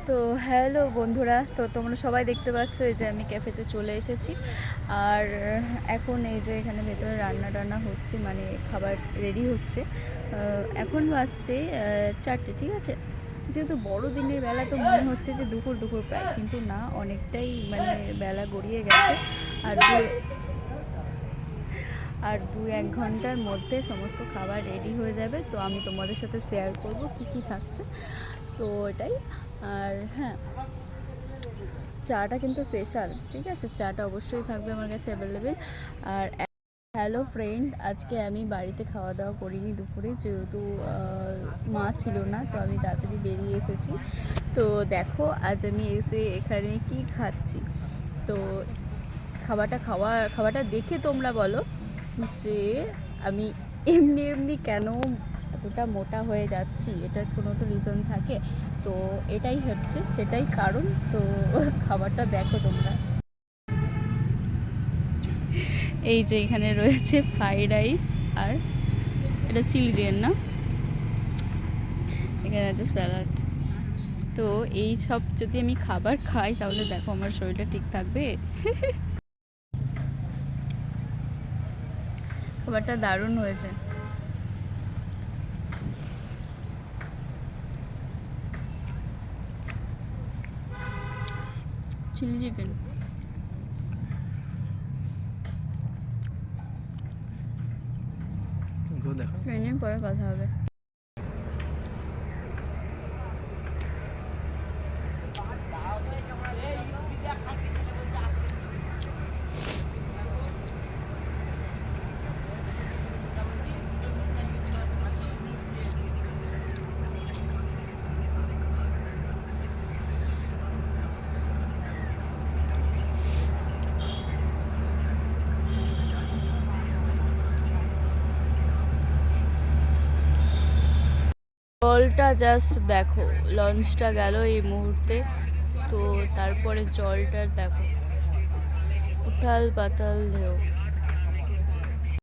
তো হ্যালো বন্ধুরা, তো তোমরা সবাই দেখতে পাচ্ছ এই যে আমি ক্যাফেতে চলে এসেছি। আর এখন এই যে এখানে ভেতরে রান্না টান্না হচ্ছে, মানে খাবার রেডি হচ্ছে। এখন বাজছে 4টে, ঠিক আছে। যেহেতু বড়দিনের বেলা তো মনে হচ্ছে যে দুপুর দুপুর প্রায়, কিন্তু না, অনেকটাই মানে বেলা গড়িয়ে গেছে। আর আর 2-1 ঘন্টার মধ্যে সমস্ত খাবার রেডি হয়ে যাবে। তো আমি তোমাদের সাথে শেয়ার করব কি কি থাকছে, তো এটাই। আর হ্যাঁ, চাটা কিন্তু স্পেশাল, ঠিক আছে, চাটা অবশ্যই থাকবে আমার কাছে অ্যাভেলেবেল। আর হ্যালো ফ্রেন্ড, আজকে আমি বাড়িতে খাওয়া দাওয়া করিনি দুপুরে, যেহেতু মা ছিল না, তো আমি তাড়াতাড়ি বেরিয়ে এসেছি। তো দেখো আজ আমি এসে এখানে কি খাচ্ছি। তো খাবারটা দেখে তোমরা বলো যে আমি এমনি এমনি কেন এতটা মোটা হয়ে যাচ্ছি, এটার কোনো তো রিজন থাকে। তো এটাই হচ্ছে সেটাই কারণ। তো খাবারটা দেখো তোমরা। এই যে এখানে রয়েছে ফ্রাইড রাইস, আর এটা চিলি চিকেন না, এখানে আছে স্যালাড। তো এই সব যদি আমি খাবার খাই তাহলে দেখো আমার শরীরটা ঠিক থাকবে। খাবারটা দারুণ হয়েছে। Chilli chicken. ট্রেনিং পরে কথা হবে। জলটা জাস্ট দেখো, লঞ্চটা গেল এই মুহূর্তে, তো তারপরে জলটা দেখো, উথাল পাতাল ঢেউ।